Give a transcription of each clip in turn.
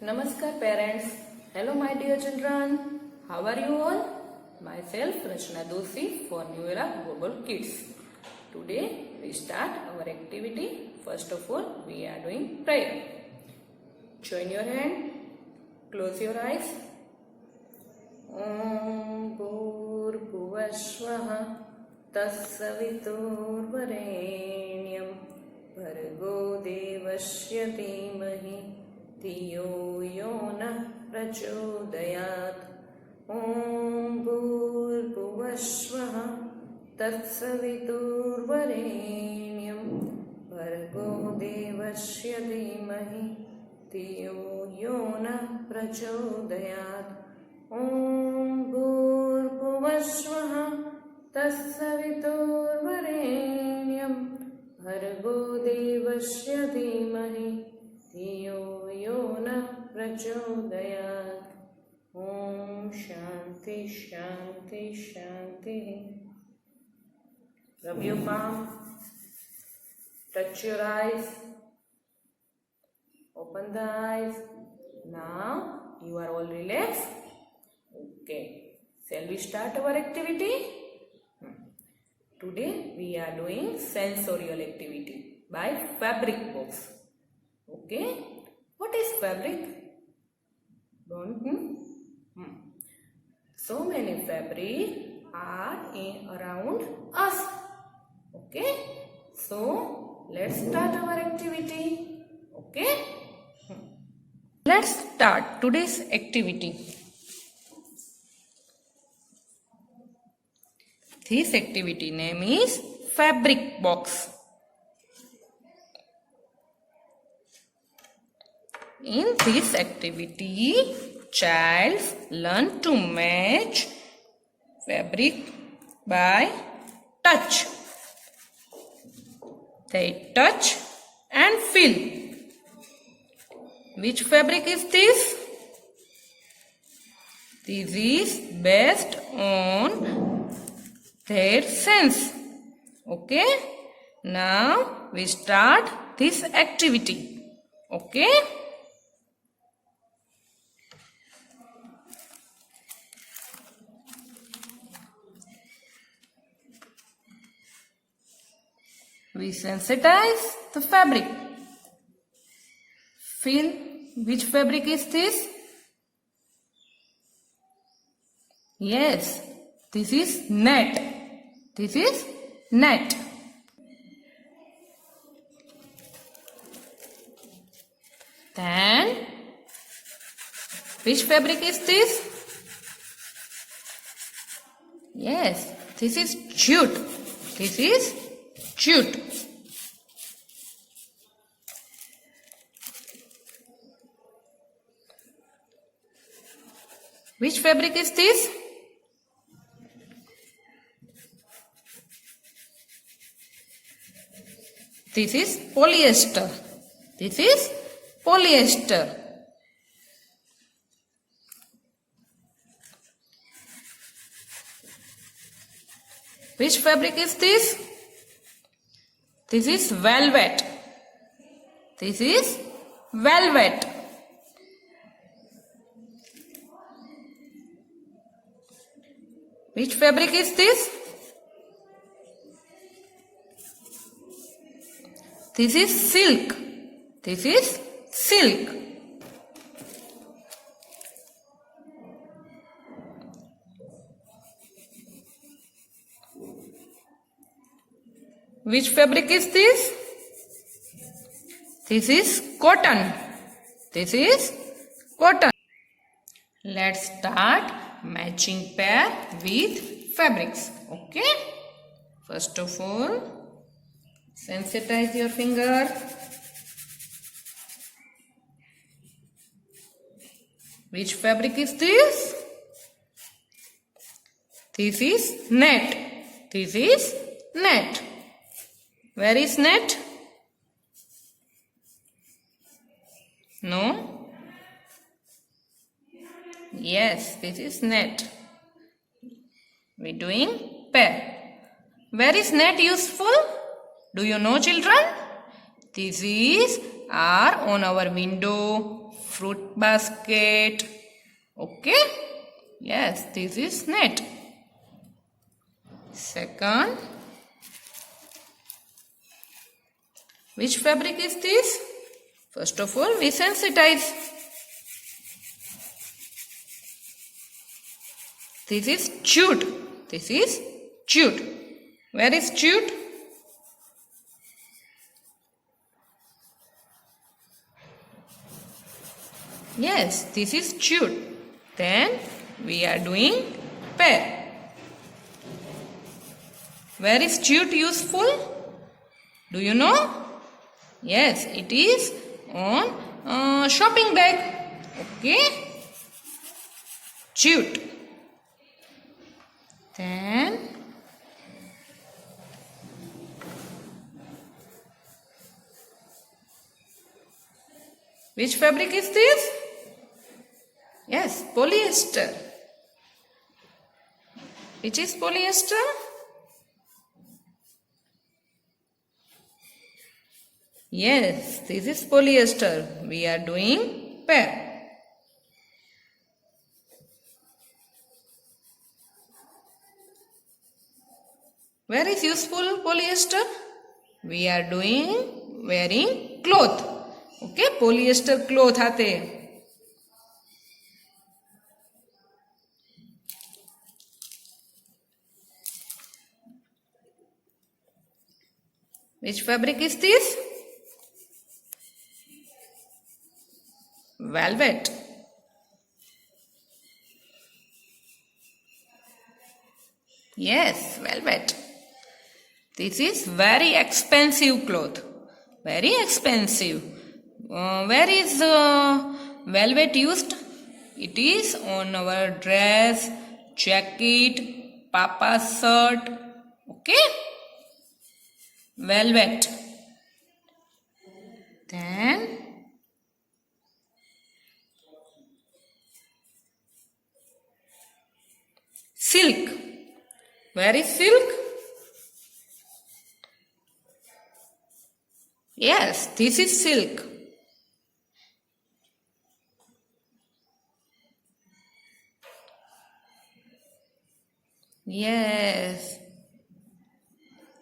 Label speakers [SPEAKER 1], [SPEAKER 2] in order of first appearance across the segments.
[SPEAKER 1] Namaskar parents. Hello my dear children. How are you all? Myself Rachna Doshi for New Era Global Kids. Today we start our activity. First of all we are doing prayer. Join your hand. Close your eyes. Om Bhurbhuvasvaha Tassaviturvarenyam Bhargo Devasya Dhimahi धियो यो नः प्रचोदयात् ॐ भूर्भुवस्वः तत्सवितुर्वरेण्यं भर्गो देवस्य धीमहि धियो यो नः प्रचोदयात् ॐ भूर्भुवस्वः तत्सवितुर्वरेण्यं भर्गो देवस्य धीमहि धियो यो नः प्रचोदयात् ॐ शांति शांति शांति. Rub your palm, touch your eyes, open the eyes. Now you are all relaxed. Okay, shall we start our activity? Today we are doing sensorial activity by fabric box. Okay, what is fabric? Don't know. So many fabric are around us. Okay, so let's start our activity. Okay, let's start today's activity. This activity name is fabric box. In this activity, child learn to match fabric by touch. They touch and feel. Which fabric is this? This is based on their sense. Okay? Now we start this activity. Okay? We sensitize the fabric. Feel which fabric is this? Yes, this is net. This is net. Then, which fabric is this? Yes, this is jute. This is jute. Which fabric is this? This is polyester. This is polyester. Which fabric is this? This is velvet. This is velvet. Which fabric is this? This is silk. This is silk. Which fabric is this? This is cotton. This is cotton. Let's start matching pair with fabrics. Okay? First of all, sensitize your finger. Which fabric is this? This is net. This is net. Where is net? No? Yes, this is net. We doing pair. Where is net useful? Do you know, children? This is are on our window, fruit basket. Okay? Yes, this is net. Second, which fabric is this? First of all, we sensitize. This is jute. This is jute. Where is jute? Yes, this is jute. Then we are doing pair. Where is jute useful? Do you know? Yes, it is on shopping bag. Okay? Jute. Then which fabric is this? Yes, polyester. Which is polyester? Yes, this is polyester. We are doing pair. Where is useful polyester? We are doing wearing cloth. Okay, polyester cloth आते. Which fabric is this? Velvet. Yes, velvet. This is very expensive cloth. Very expensive. Where is velvet used? It is on our dress, jacket, papa's shirt. Okay? Velvet. Then silk. Where is silk? Yes, this is silk. Yes.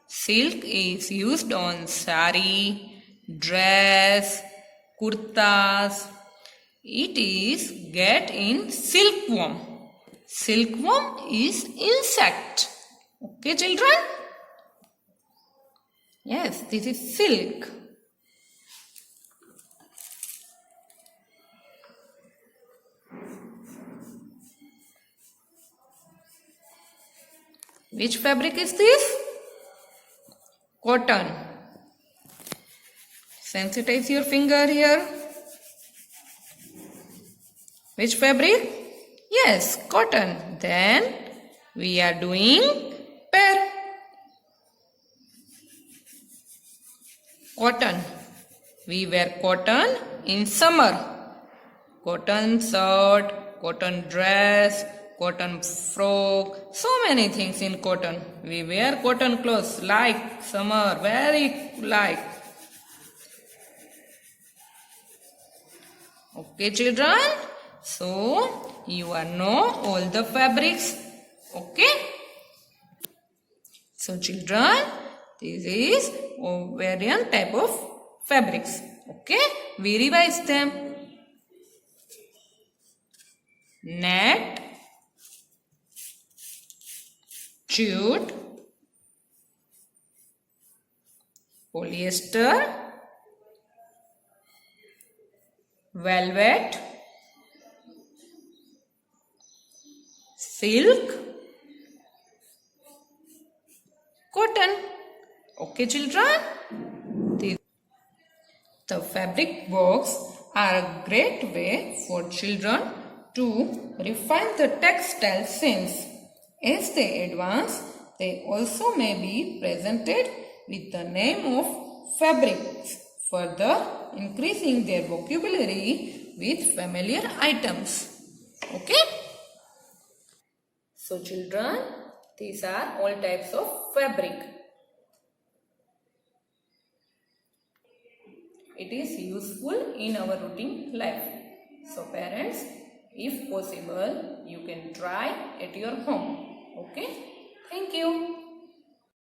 [SPEAKER 1] Silk is used on sari, dress, kurtas. It is get in silkworm. Silkworm is insect. Okay, children? Yes, this is silk. Which fabric is this? Cotton. Sensitize your finger here. Which fabric? Yes, cotton. Then we are doing pair. Cotton. We wear cotton in summer. Cotton shirt, cotton dress, cotton frock, so many things in cotton. We wear cotton clothes like summer, very like. Okay, children? So, you are know all the fabrics. Okay? So, children, this is variant type of fabrics. Okay? We revise them. Net, jute, polyester, velvet, silk, cotton. Okay, children? The fabric box are a great way for children to refine the textile sense. As they advance, they also may be presented with the name of fabrics, further increasing their vocabulary with familiar items. Okay? So children, these are all types of fabric. It is useful in our routine life. So parents, if possible, you can try at your home. Okay? Thank you.